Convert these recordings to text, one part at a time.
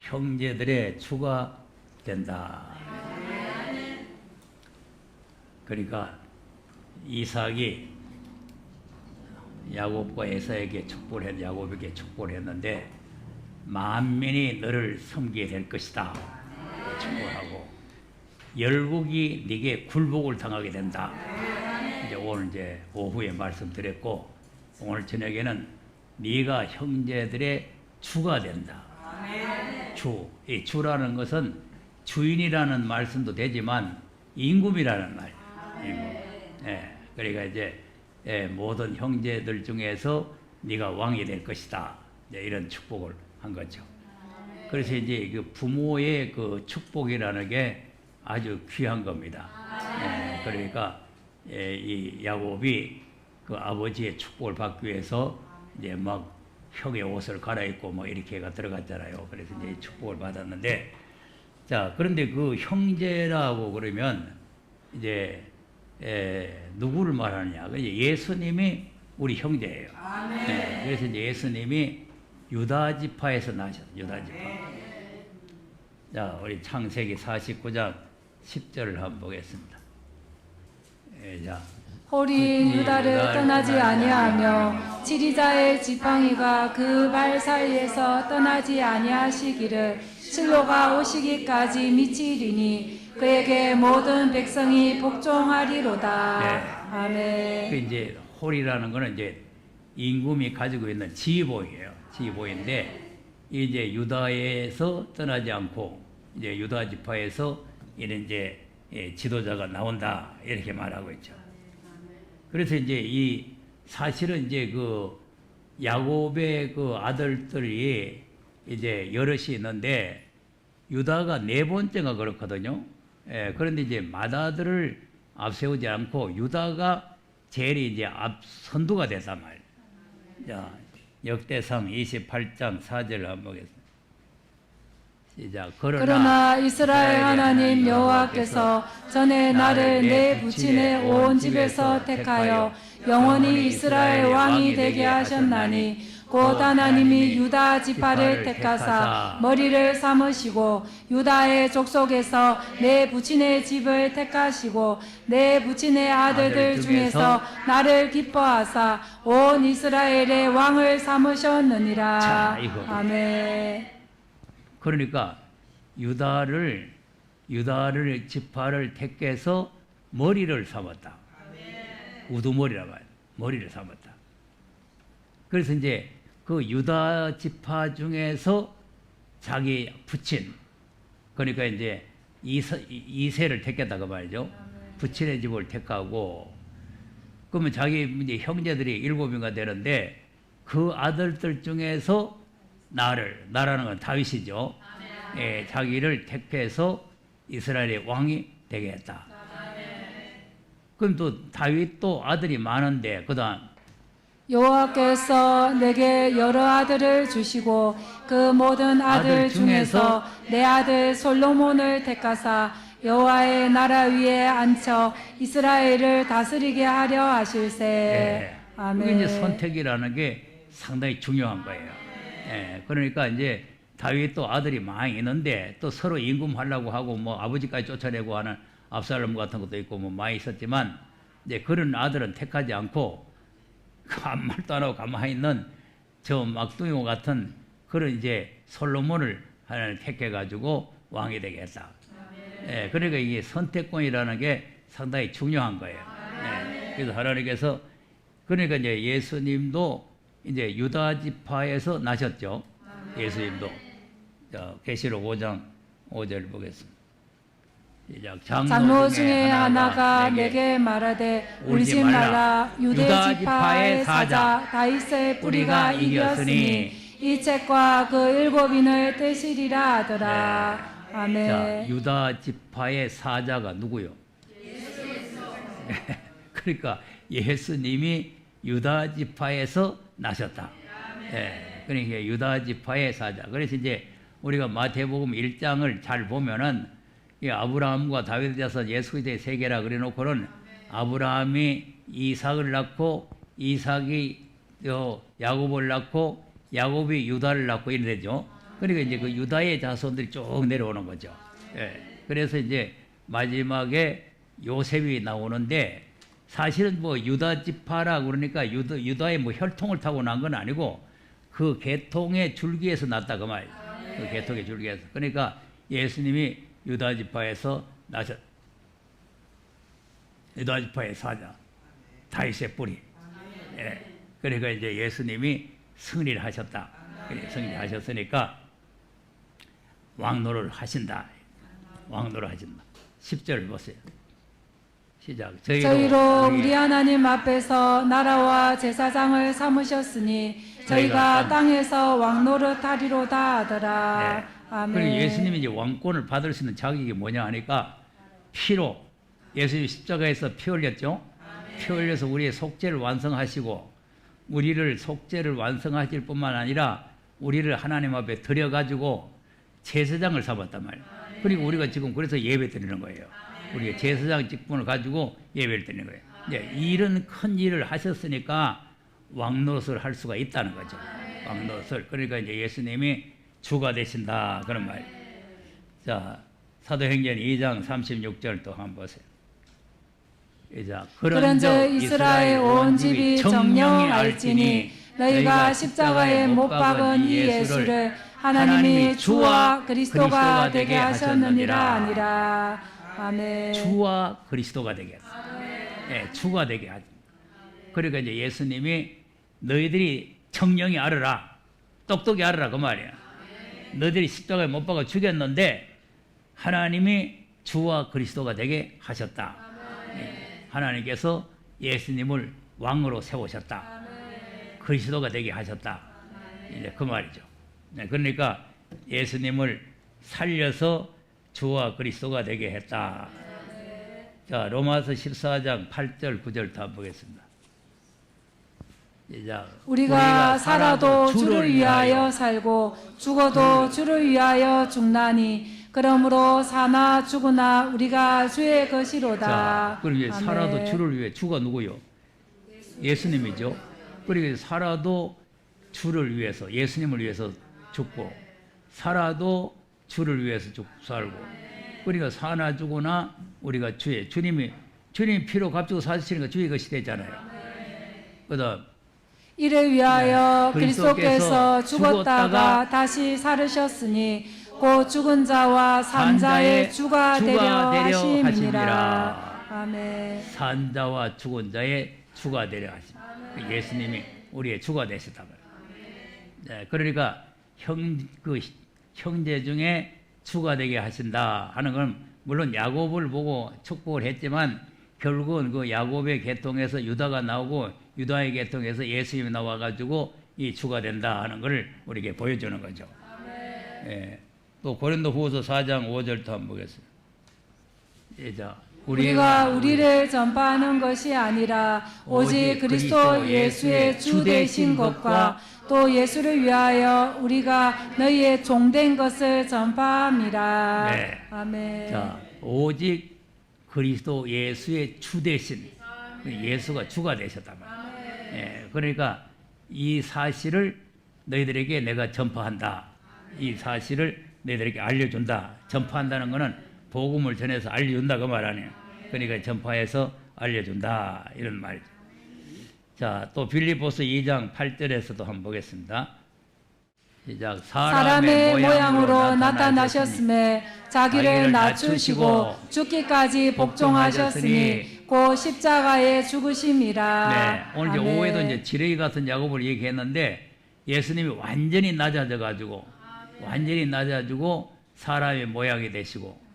형제들의 주가 된다. 그러니까 이삭이 야곱과 에사에게 야곱에게 축복을 했는데 만민이 너를 섬기게 될 것이다. 축복하고 열국이 네게 굴복을 당하게 된다. 이제 오늘 이제 오후에 말씀드렸고 오늘 저녁에는 네가 형제들의 주가 된다. 주. 이 주라는 것은 주인이라는 말씀도 되지만 임금이라는 말. 예, 그러니까 이제 모든 형제들 중에서 네가 왕이 될 것이다. 이런 축복을 한 거죠. 그래서 이제 그 부모의 그 축복이라는 게 아주 귀한 겁니다. 그러니까 이 야곱이 그 아버지의 축복을 받기 위해서 이제 막 형의 옷을 갈아입고 뭐 이렇게가 들어갔잖아요. 그래서 이제 축복을 받았는데, 자, 그런데 그 형제라고 그러면 이제 누구를 말하느냐? 예수님이 우리 형제예요. 그래서 이제 예수님이 유다 지파에서 나셨어요. 유다 지파. 자, 우리 창세기 49장 10절을 한번 보겠습니다. 자. 홀이 유다를 떠나지 아니하며 지리자의 지팡이가 그 발 사이에서 떠나지 아니하시기를 실로가 오시기까지 미치리니 그에게 모든 백성이 복종하리로다. 네. 아멘. 그 이제 홀이라는 거는 이제 임금이 가지고 있는 지휘봉이에요. 지휘봉인데 이제 유다에서 떠나지 않고 이제 유다 지파에서 이런 이제 지도자가 나온다 이렇게 말하고 있죠. 그래서 이제 이 사실은 이제 그 야곱의 그 아들들이 이제 여럿이 있는데 유다가 네 번째가 그렇거든요. 그런데 이제 맏아들을 앞세우지 않고 유다가 제일 이제 선두가 됐단 말이에요. 자, 역대상 28장 4절을 한번 보겠습니다. 시작. 그러나 이스라엘 하나님 여호와께서 전에 나를 내 부친의 온 집에서 택하여 영원히 이스라엘 왕이 되게 하셨나니 곧 하나님이 유다 지파를 택하사 머리를 삼으시고 유다의 족속에서 내 부친의 집을 택하시고 내 부친의 아들들 중에서 나를 기뻐하사 온 이스라엘의 왕을 삼으셨느니라. 자, 이거. 아멘. 그러니까 유다를 지파를 택해서 머리를 삼았다. 우두머리라 말이야. 머리를 삼았다. 그래서 이제 그 유다 지파 중에서 자기 부친, 그러니까 이제 이세를 택했다 그 말이죠. 부친의 집을 택하고, 그러면 자기 이제 형제들이 7명가 되는데 그 아들들 중에서 나라는 건 다윗이죠. 자기를 택해서 이스라엘의 왕이 되게 했다. 그럼 또 다윗도 아들이 많은데 그다음 여호와께서 내게 여러 아들을 주시고 그 모든 아들 중에서 내 아들 솔로몬을 택하사 여호와의 나라 위에 앉혀 이스라엘을 다스리게 하려 하실세. 아멘. 이게 이제 선택이라는 게 상당히 중요한 거예요. 그러니까 이제 다윗도 아들이 많이 있는데 또 서로 임금하려고 하고 뭐 아버지까지 쫓아내고 하는 압살롬 같은 것도 있고 뭐 많이 있었지만 이제 그런 아들은 택하지 않고 아무 말도 안 하고 가만히 있는 저 막둥이 같은 그런 이제 솔로몬을 하나님 택해가지고 왕이 되게 했다. 그러니까 이게 선택권이라는 게 상당히 중요한 거예요. 그래서 하나님께서 그러니까 이제 예수님도 이제 유다 지파에서 나셨죠. 예수님도. 자, 계시록 5장 5절 보겠습니다. 장로 중에 하나가 내게 말하되 울지 말라. 유대 지파의 사자 다윗의 뿌리가 이겼으니 이 책과 그 7인을 떼시리라 하더라. 아멘. 자, 유다 지파의 사자가 누구요? 그러니까 예수님이 유다 지파에서 나셨다. 그러니까 유다 지파의 사자. 그래서 이제 우리가 마태복음 1장을 잘 보면은 이 아브라함과 다윗의 자손 예수 그리스도의 세계라 그래놓고는 아브라함이 이삭을 낳고 이삭이 야곱을 낳고 야곱이 유다를 낳고 이래 되죠. 그러니까 이제 그 유다의 자손들이 쭉 내려오는 거죠. 예. 그래서 이제 마지막에 요셉이 나오는데 사실은 뭐 유다 지파라 그러니까 유다의 뭐 혈통을 타고 난 건 아니고 그 계통의 줄기에서 났다 그 말이에요. 그 계통의 줄기에서. 그러니까 예수님이 유다 지파에서 유다 지파의 사자 다윗의 뿌리. 예. 그러니까 이제 예수님이 승리를 하셨다. 승리를 하셨으니까 왕노를 하신다. 왕노를 하신다. 10절 보세요. 시작. 저희로 우리 하나님 앞에서 나라와 제사장을 삼으셨으니 저희가 땅에서 왕노릇 하리로다 하더라. 네. 아멘. 그리고 예수님이 이제 왕권을 받을 수 있는 자격이 뭐냐 하니까 피로 예수님이 십자가에서 피 흘렸죠. 피 흘려서 우리의 속죄를 완성하시고 우리를 속죄를 완성하실 뿐만 아니라 우리를 하나님 앞에 드려가지고 제사장을 삼았단 말이에요. 그리고 우리가 지금 그래서 예배 드리는 거예요. 우리가 제사장 직분을 가지고 예배를 드리는 거예요. 이제 이런 큰 일을 하셨으니까 왕노릇을 할 수가 있다는 거죠. 왕노릇을. 그러니까 이제 예수님이 주가 되신다 그런 말이에요. 자, 사도행전 2장 36절 또 한번 보세요. 그런즉 이스라엘 온 집이 정령 알지니 너희가 십자가에 못 박은 이 예수를 하나님이 주와 그리스도가 되게 하셨느니라 아니라. 아멘. 주와 그리스도가 되게 하셨다. 네, 주가 되게 하셨다. 그러니까 이제 예수님이 너희들이 청령히 알아라, 똑똑히 알아라 그 말이야. 너희들이 십자가에 못 박아 죽였는데 하나님이 주와 그리스도가 되게 하셨다. 하나님께서 예수님을 왕으로 세우셨다. 그리스도가 되게 하셨다. 이제 그 말이죠. 네, 그러니까 예수님을 살려서 주와 그리스도가 되게 했다. 자, 로마서 14장 8절 9절 다 보겠습니다. 우리가 살아도 주를 위하여 살고 죽어도 주를 위하여 죽나니 그러므로 사나 죽으나 우리가 주의 것이로다. 자, 그럼 살아도 주를 위해 주가 누구요? 예수님이죠. 그리고 살아도 주를 위해서 예수님을 위해서 죽고 살아도 주를 위해서 살고 그러니까 사나 죽으나 우리가 주님이 피로 값주고 사시니까 주의 것이 되잖아요. 그다음 이를 위하여 그리스도께서 죽었다가 다시 살으셨으니 곧 죽은 자와 산 자의 주가 되려 하심이니라. 아멘. 산 자와 죽은 자의 주가 되려 하심. 예수님이 우리의 주가 되셨다 말이에요. 네, 그러니까 형제 중에 주가 되게 하신다 하는 건 물론 야곱을 보고 축복을 했지만 결국은 그 야곱의 계통에서 유다가 나오고 유다의 계통에서 예수님이 나와가지고 이 주가 된다 하는 것을 우리에게 보여주는 거죠. 예. 또 고린도후서 4장 5절도 한번 보겠습니다. 우리가 우리를 전파하는 것이 아니라 오직 그리스도 예수의 주 되신 것과 또 예수를 위하여 우리가 너희의 종된 것을 전파함이라. 네. 아멘. 자, 오직 그리스도 예수의 주 되신 예수가 주가 되셨단 말이에요. 예, 그러니까 이 사실을 너희들에게 내가 전파한다. 이 사실을 너희들에게 알려준다. 전파한다는 것은 복음을 전해서 알려준다 그 말 아니에요. 그러니까 전파해서 알려준다 이런 말이죠. 자, 또 빌립보서 2장 8절에서도 한번 보겠습니다. 시작. 사람의 모양으로 나타나셨음에 자기를 낮추시고 죽기까지 복종하셨으니 곧 십자가에 죽으심이라. 네, 오늘 이제 오후에도 이제 지뢰 같은 야곱을 얘기했는데 예수님이 완전히 낮아져가지고 사람의 모양이 되시고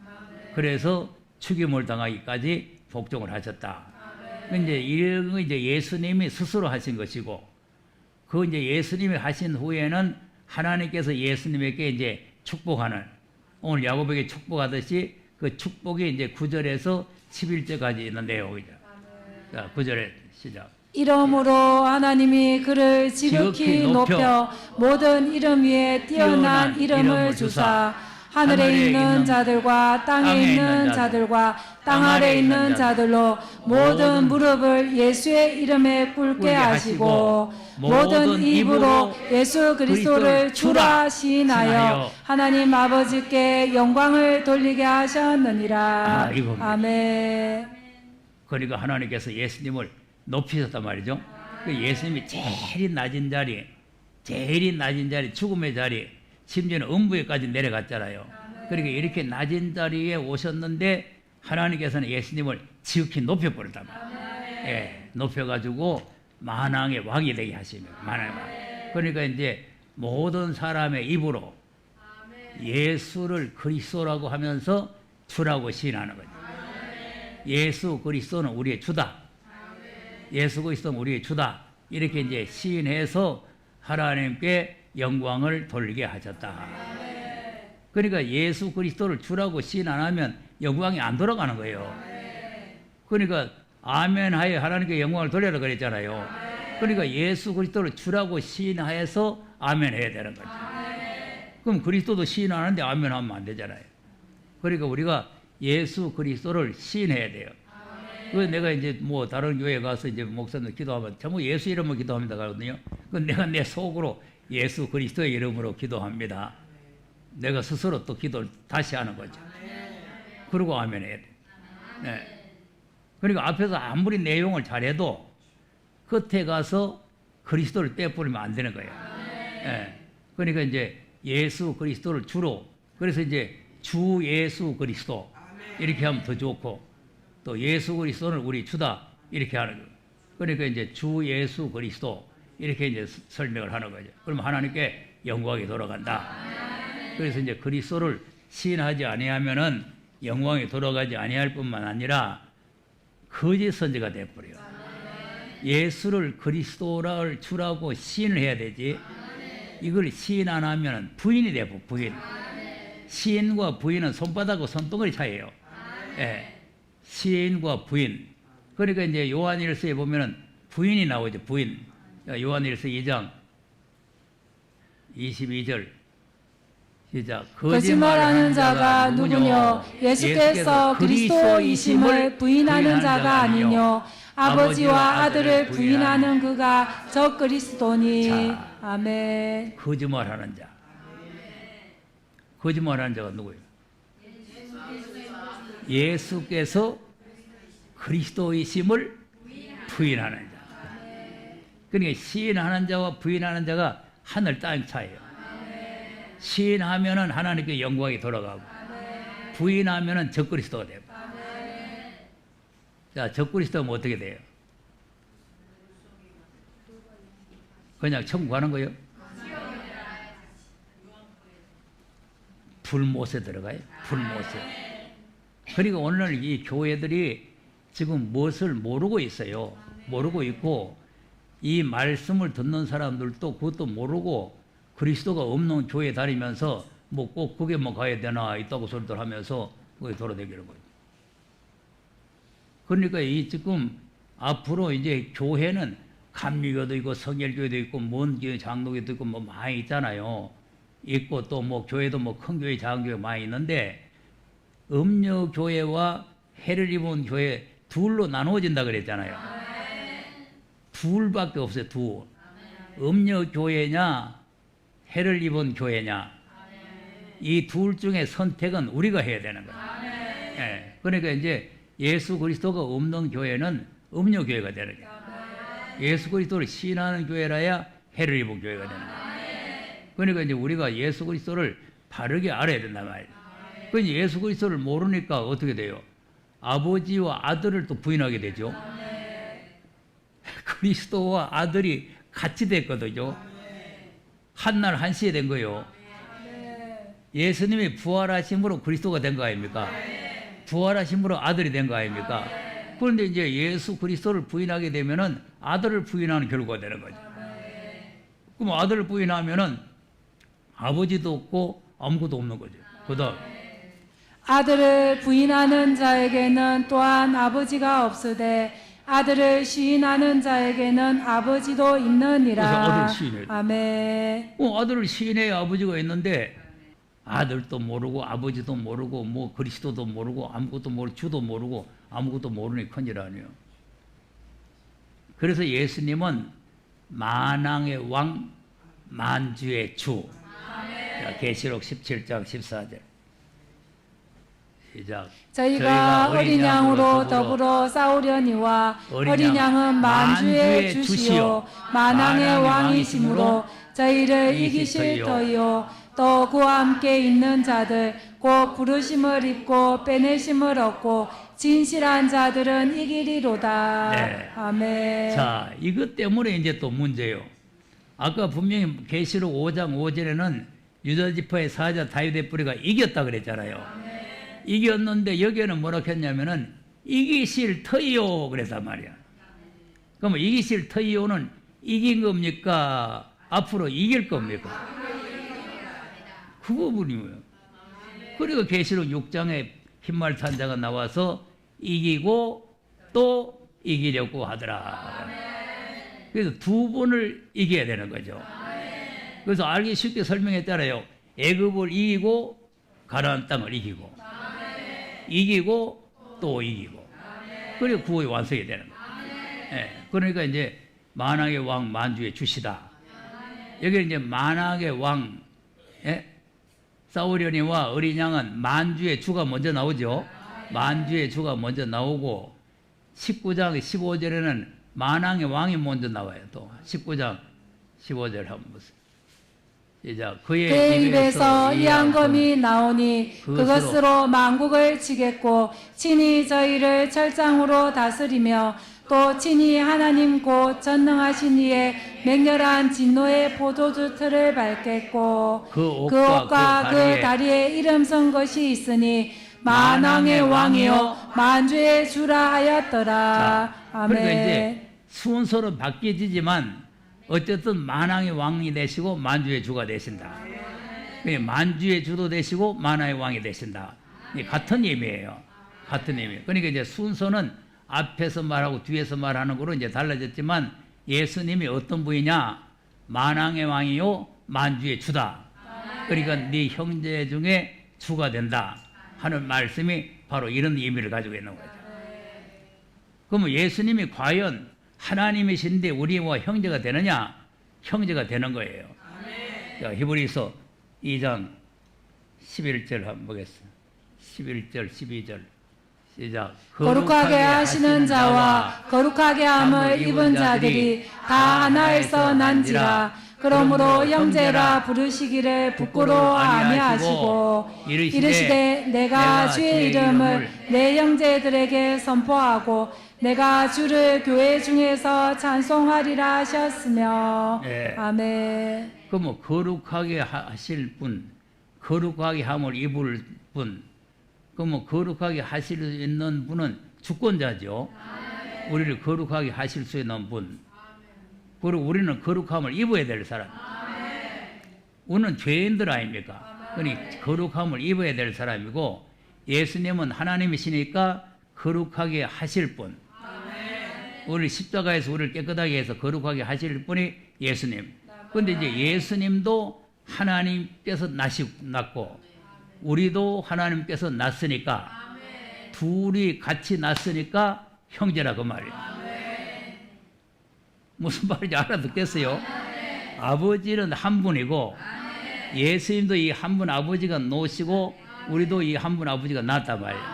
그래서 죽임을 당하기까지 복종을 하셨다. 이제 이런 거 이제 예수님이 스스로 하신 것이고 그 이제 예수님이 하신 후에는 하나님께서 예수님에게 이제 축복하는 오늘 야곱에게 축복하듯이 그 축복이 이제 9절에서 11절까지 있는 내용이죠. 자, 9절에 시작. 이러므로 하나님이 그를 지극히 높여 모든 이름 위에 뛰어난 이름을 주사 하늘에 있는 자들과 땅에 있는 자들과 땅 아래 있는 자들로 모든 무릎을 예수의 이름에 꿇게 하시고 모든 입으로 예수 그리스도를 주라 시인하여 하나님 아버지께 영광을 돌리게 하셨느니라. 아멘. 그러니까 하나님께서 예수님을 높이셨단 말이죠. 예수님이 제일 낮은 자리, 죽음의 자리, 심지어는 음부에까지 내려갔잖아요. 그러니까 이렇게 낮은 자리에 오셨는데 하나님께서는 예수님을 지극히 높여버렸단 말이에요. 예, 높여가지고 만왕의 왕이 되게 하십니다. 만왕의 왕. 그러니까 이제 모든 사람의 입으로 예수를 그리스도라고 하면서 주라고 시인하는 거죠. 예수 그리스도는 우리의 주다. 예수 그리스도는 우리의 주다. 이렇게 이제 시인해서 하나님께 영광을 돌리게 하셨다. 그러니까 예수 그리스도를 주라고 시인 안 하면 영광이 안 돌아가는 거예요. 그러니까 아멘 하에 하나님께 영광을 돌려라 그랬잖아요. 그러니까 예수 그리스도를 주라고 시인하여서 아멘 해야 되는 거죠. 그럼 그리스도도 시인 안 하는데 아멘 하면 안 되잖아요. 그러니까 우리가 예수 그리스도를 시인해야 돼요. 그래서 내가 이제 뭐 다른 교회 가서 이제 목사님 기도하면 전부 예수 이름으로 기도합니다 가거든요. 그 내가 내 속으로 예수 그리스도의 이름으로 기도합니다. 내가 스스로 또 기도를 다시 하는 거죠. 그리고 아멘 해야 돼. 네. 그러니까 앞에서 아무리 내용을 잘해도 끝에 가서 그리스도를 빼버리면 안 되는 거예요. 네. 그러니까 이제 예수 그리스도를 주로, 그래서 이제 주 예수 그리스도 이렇게 하면 더 좋고, 또 예수 그리스도는 우리 주다 이렇게 하는 거예요. 그러니까 이제 주 예수 그리스도 이렇게 이제 설명을 하는 거죠. 그러면 하나님께 영광이 돌아간다. 그래서 이제 그리스도를 시인하지 아니하면은 영광이 돌아가지 아니할 뿐만 아니라 거짓 선지가 되어버려요. 예수를 그리스도를 주라고 시인을 해야 되지. 이걸 시인 안 하면 부인이 되고 부인. 시인과 부인은 손바닥과 손등의 차이예요. 예. 시인과 부인. 그러니까 이제 요한일서에 보면은 부인이 나오죠. 부인. 요한일서 2장 22절 시작. 거짓말하는 자가 누구뇨? 예수께서 그리스도이심을 부인하는 자가 아니뇨? 아버지와 아들을 부인하는 그가 저 그리스도니. 자, 아멘. 거짓말하는 자. 거짓말하는 자가 누구예요? 예수께서 그리스도이심을 부인하는 자. 그러니까 시인하는 자와 부인하는 자가 하늘 땅 차이예요. 시인하면은 하나님께 영광이 돌아가고, 부인하면은 적그리스도가 되고. 자, 적그리스도면 어떻게 돼요? 그냥 천국 가는 거예요? 불못에 들어가요. 불못에. 그러니까 오늘 이 교회들이 지금 무엇을 모르고 있어요. 모르고 있고, 이 말씀을 듣는 사람들도 그것도 모르고 그리스도가 없는 교회 다니면서 뭐 꼭 그게 뭐 가야 되나 있다고 소리들 하면서 그게 돌아다니는 거예요. 그러니까 이 지금 앞으로 이제 교회는 감리교도 있고 성결교회도 있고 먼 교회 장로교도 있고 뭐 많이 있잖아요. 있고 또 뭐 교회도 뭐 큰 교회 작은 교회 많이 있는데, 음녀 교회와 해를 입은 교회 둘로 나누어진다 그랬잖아요. 둘밖에 없어요. 둘. 음녀 교회냐 해를 입은 교회냐, 이 둘 중에 선택은 우리가 해야 되는 거예요. 예. 그러니까 이제 예수 그리스도가 없는 교회는 음녀 교회가 되는 거예요. 예수 그리스도를 신하는 교회라야 해를 입은 교회가 되는 거예요. 그러니까 이제 우리가 예수 그리스도를 바르게 알아야 된단 말이에요. 그러니까 예수 그리스도를 모르니까 어떻게 돼요? 아버지와 아들을 또 부인하게 되죠. 그리스도와 아들이 같이 됐거든요. 한날 한시에 된 거예요. 예수님이 부활하심으로 그리스도가 된 거 아닙니까? 부활하심으로 아들이 된 거 아닙니까? 그런데 이제 예수 그리스도를 부인하게 되면은 아들을 부인하는 결과가 되는 거죠. 그럼 아들을 부인하면은 아버지도 없고 아무것도 없는 거죠. 그다음 아들을 부인하는 자에게는 또한 아버지가 없으되 아들을 시인하는 자에게는 아버지도 있느니라. 그래서 아들을 시인해야 돼. 아멘. 아들을 시인해야 아버지가 있는데 아들도 모르고 아버지도 모르고 뭐 그리스도도 모르고 아무것도 모르고 주도 모르고 아무것도 모르니 큰일 아니에요. 그래서 예수님은 만왕의 왕 만주의 주. 자, 계시록 17장 14절 시작. 저희가 어린 양으로 더불어 싸우려니와 어린 양은 만주의 주시요 만왕의 왕이시므로 저희를 이기실 터이요 또 그와 함께 있는 자들 곧 부르심을 입고 빼내심을 얻고 진실한 자들은 이기리로다. 네. 아멘. 자, 이것 때문에 이제 또 문제예요. 아까 분명히 계시록 5장 5절에는 유다 지파의 사자 다윗의 뿌리가 이겼다 그랬잖아요. 이겼는데 여기에는 뭐라 했냐면은 이기실 터이요 그랬단 말이야. 그럼 이기실 터이요는 이긴 겁니까? 앞으로 이길 겁니까? 그 부분이에요. 그리고 계시록 6장에 흰말 탄 자가 나와서 이기고 또 이기려고 하더라. 그래서 두 번을 이겨야 되는 거죠. 그래서 알기 쉽게 설명했잖아요. 애굽을 이기고 가나안 땅을 이기고 이기고 또 이기고 그리고 구원이 완성이 되는 거예요. 예, 그러니까 이제 만왕의 왕 만주의 주시다. 여기 이제 만왕의 왕 싸우려니와 어린 양은 만주의 주가 먼저 나오죠. 만주의 주가 먼저 나오고 19장 15절에는 만왕의 왕이 먼저 나와요. 또 19장 15절 한번 보세요. 시작. 그의 입에서 이 앙금이 나오니 그것으로 만국을 치겠고 친히 저희를 철장으로 다스리며 또 친히 하나님 곧 전능하신 이의 맹렬한 진노의 포도주 틀을 밟겠고 그 옷과 그 다리에 이름 쓴 것이 있으니 만왕의 왕이요 만주의 주라 하였더라. 아멘. 그러니까 이제 순서로 바뀌지만 어쨌든 만왕의 왕이 되시고 만주의 주가 되신다. 만주의 주도 되시고 만왕의 왕이 되신다. 같은 의미예요. 같은 의미. 그러니까 이제 순서는 앞에서 말하고 뒤에서 말하는 거로 이제 달라졌지만 예수님이 어떤 분이냐? 만왕의 왕이요 만주의 주다. 그러니까 네 형제 중에 주가 된다 하는 말씀이 바로 이런 의미를 가지고 있는 거죠. 그러면 예수님이 과연 하나님이신데 우리와 형제가 되느냐? 형제가 되는 거예요. 자, 히브리서 2장 11절 한번 보겠습니다. 11절 12절 시작. 거룩하게 하시는 자와 거룩하게 함을 입은 자들이 다 하나에서 난지라. 그러므로 형제라 부르시기를 부끄러워 아니하시고 이르시되 내가 주의 이름을 내 형제들에게 선포하고 내가 주를 교회 중에서 찬송하리라 하셨으며. 네. 아멘. 그럼 거룩하게 하실 분, 거룩하게 함을 입을 분, 그럼 거룩하게 하실 수 있는 분은 주권자죠. 우리를 거룩하게 하실 수 있는 분. 그리고 우리는 거룩함을 입어야 될 사람. 우리는 죄인들 아닙니까? 그러니 거룩함을 입어야 될 사람이고 예수님은 하나님이시니까 거룩하게 하실 분. 우리 십자가에서 우리를 깨끗하게 해서 거룩하게 하실 분이 예수님. 그런데 이제 예수님도 하나님께서 낳고 우리도 하나님께서 낳았으니까 둘이 같이 낳았으니까 형제라 그 말이에요. 무슨 말인지 알아듣겠어요? 아버지는 한 분이고 예수님도 이 한 분 아버지가 놓으시고 우리도 이 한 분 아버지가 낳았단 말이에요.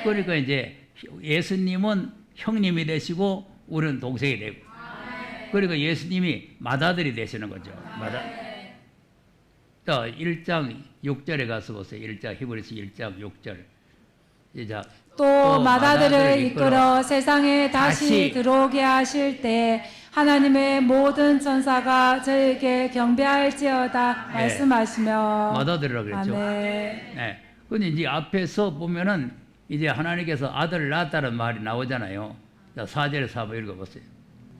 그러니까 이제 예수님은 형님이 되시고 우리는 동생이 되고 그러니까 예수님이 맏아들이 되시는 거죠. 자, 1장 6절에 가서 보세요. 1장 히브리서 1장 6절 시작. 또 맏아들을 이끌어 세상에 다시 들어오게 하실 때 하나님의 모든 천사가 저에게 경배할지어다 말씀하시며. 맏아들이라고 그랬죠. 아멘. 네. 근데 이제 앞에서 보면은 이제 하나님께서 아들을 낳았다는 말이 나오잖아요. 자, 4절에서 한번 읽어보세요.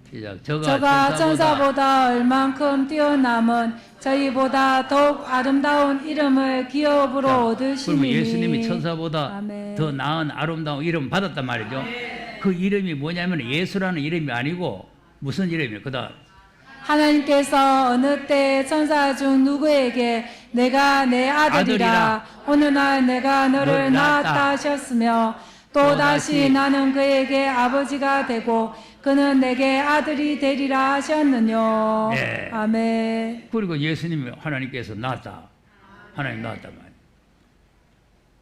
시작. 저가 천사보다 얼만큼 뛰어남은 저희보다 더욱 아름다운 이름을 기업으로 얻으시니. 그러면 예수님이 천사보다 아멘. 더 나은 아름다운 이름을 받았단 말이죠. 그 이름이 뭐냐면 예수라는 이름이 아니고 무슨 이름이에요? 그다음 하나님께서 어느 때 천사 중 누구에게 내가 내 아들이라 어느 날 내가 너를 낳았다 하셨으며 또다시 나는 그에게 아버지가 되고 그는 내게 아들이 되리라 하셨느뇨. 네. 아멘. 그리고 예수님이 하나님께서 낳았다. 하나님 낳았단 말이에요.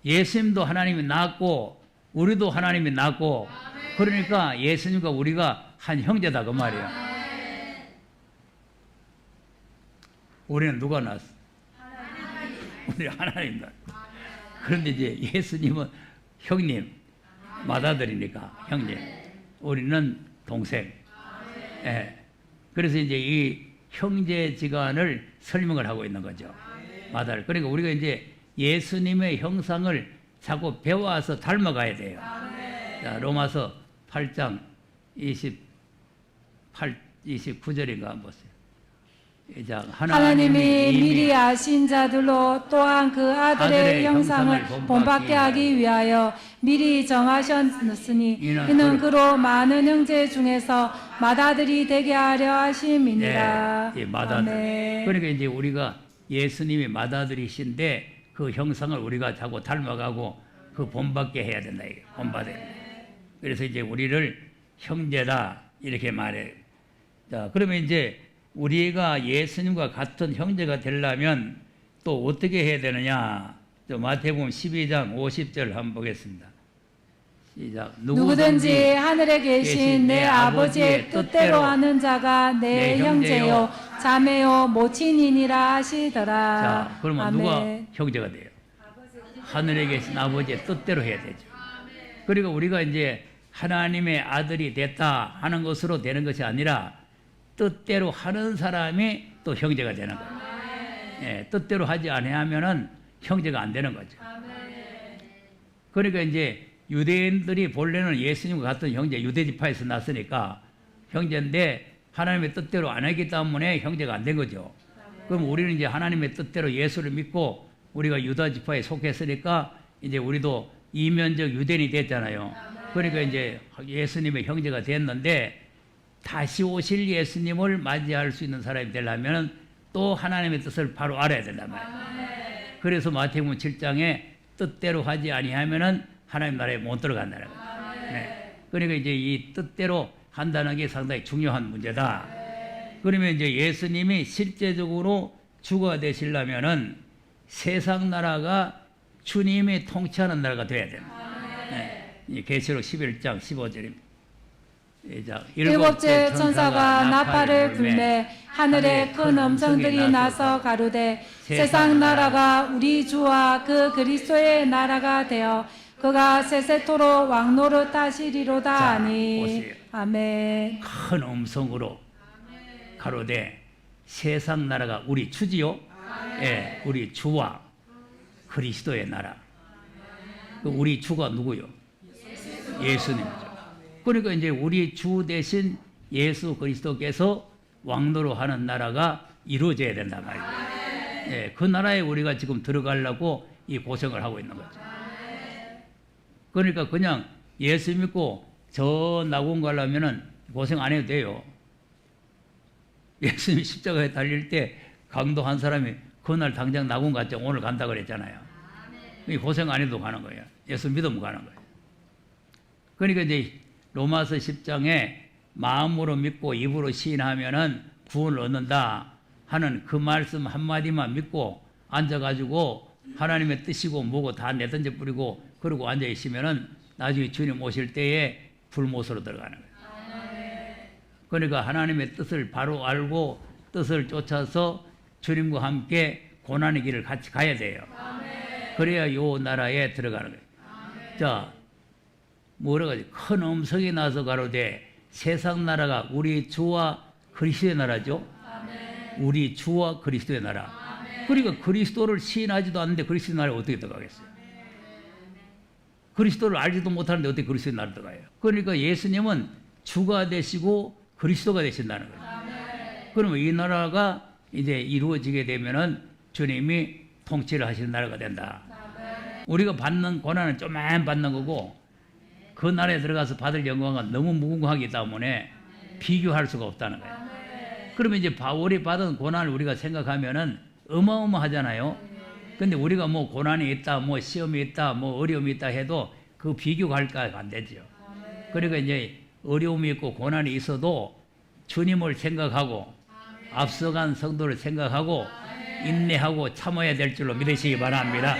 예수님도 하나님이 낳았고 우리도 하나님이 낳았고 그러니까 예수님과 우리가 한 형제다 그 말이에요. 우리는 누가 낳았어? 우리 하나님 낳았어. 그런데 이제 예수님은 형님, 맏아들이니까 형님. 우리는 동생. 예. 그래서 이제 이 형제지간을 설명을 하고 있는 거죠. 맏아들. 그러니까 우리가 이제 예수님의 형상을 자꾸 배워서 닮아가야 돼요. 자, 로마서 8장 29절인가 한번 보세요. 자, 하나님이 미리 아신 자들로 또한 그 아들의 형상을 본받게 하기 위하여 미리 정하셨으니 이는 그로 많은 형제 중에서 맏아들이 되게 하려 하심이니라. 예, 맏아들. 그러니까 이제 우리가 예수님이 맏아들이신데 그 형상을 우리가 자꾸 닮아가고 그 본받게 해야 된다. 이게 본받아야 된다. 그래서 이제 우리를 형제다 이렇게 말해요. 자, 그러면 이제 우리가 예수님과 같은 형제가 되려면 또 어떻게 해야 되느냐? 마태복음 12장 50절 한번 보겠습니다. 시작. 누구든지 하늘에 계신 내 아버지의 뜻대로 하는 자가 내 형제요 자매요 모친이니라 하시더라. 자, 그러면 아멘. 누가 형제가 돼요? 하늘에 계신 아버지의 뜻대로 해야 되죠. 그리고 우리가 이제 하나님의 아들이 됐다 하는 것으로 되는 것이 아니라 뜻대로 하는 사람이 또 형제가 되는 거예요. 예, 뜻대로 하지 아니하면은 형제가 안 되는 거죠. 그러니까 이제 유대인들이 본래는 예수님과 같은 형제, 유대지파에서 났으니까 형제인데 하나님의 뜻대로 안 했기 때문에 형제가 안 된 거죠. 그럼 우리는 이제 하나님의 뜻대로 예수를 믿고 우리가 유다지파에 속했으니까 이제 우리도 이면적 유대인이 됐잖아요. 그러니까 이제 예수님의 형제가 됐는데 다시 오실 예수님을 맞이할 수 있는 사람이 되려면 또 하나님의 뜻을 바로 알아야 된단 말이에요. 그래서 마태복음 7장에 뜻대로 하지 아니하면은 하나님 나라에 못 들어간다는 거예요. 네. 그러니까 이제 이 뜻대로 한다는 게 상당히 중요한 문제다. 그러면 이제 예수님이 실제적으로 주가 되시려면은 세상 나라가 주님이 통치하는 나라가 돼야 됩니다. 네. 계시록 11장 15절입니다. 일곱째 천사가 나팔을 불매 하늘에 큰 음성들이 나서 가로되 세상 나라가 우리 주와 그 그리스도의 나라가 되어 그가 세세토록 왕노릇 하시리로다 하니. 아멘. 큰 음성으로 가로되 세상 나라가 우리 주지요. 예, 우리 주와 그리스도의 나라. 우리 주가 누구요? 예수님이죠. 그러니까 이제 우리 주 대신 예수 그리스도께서 왕노로 하는 나라가 이루어져야 된단 말이에요. 예, 그 나라에 우리가 지금 들어가려고 이 고생을 하고 있는 거죠. 그러니까 그냥 예수 믿고 저 낙원 가려면은 고생 안 해도 돼요. 예수님이 십자가에 달릴 때 강도 한 사람이 그날 당장 낙원 갔죠. 오늘 간다 그랬잖아요. 고생 안 해도 가는 거예요. 예수 믿으면 가는 거예요. 그러니까 이제 로마서 10장에 마음으로 믿고 입으로 시인하면은 구원을 얻는다 하는 그 말씀 한마디만 믿고 앉아가지고 하나님의 뜻이고 뭐고 다 내던져 뿌리고 그러고 앉아있으면은 나중에 주님 오실 때에 불못으로 들어가는 거예요. 그러니까 하나님의 뜻을 바로 알고 뜻을 쫓아서 주님과 함께 고난의 길을 같이 가야 돼요. 그래야 요 나라에 들어가는 거예요. 자, 뭐라고 하지? 큰 음성이 나서 가로되 세상 나라가 우리 주와 그리스도의 나라죠. 우리 주와 그리스도의 나라. 그러니까 그리스도를 시인하지도 않는데 그리스도의 나라에 어떻게 들어가겠어요? 그리스도를 알지도 못하는데 어떻게 그리스도의 나라에 들어가요? 그러니까 예수님은 주가 되시고 그리스도가 되신다는 거예요. 그러면 이 나라가 이제 이루어지게 되면은 주님이 통치를 하시는 나라가 된다. 우리가 받는 고난은 좀만 받는 거고 그 나라에 들어가서 받을 영광은 너무 무궁하기 때문에 비교할 수가 없다는 거예요. 그러면 이제 바울이 받은 고난을 우리가 생각하면은 어마어마하잖아요. 근데 우리가 뭐 고난이 있다, 뭐 시험이 있다, 뭐 어려움이 있다 해도 그 비교할까 안 되죠. 그러니까 이제 어려움이 있고 고난이 있어도 주님을 생각하고 앞서간 성도를 생각하고 인내하고 참아야 될 줄로 믿으시기 바랍니다.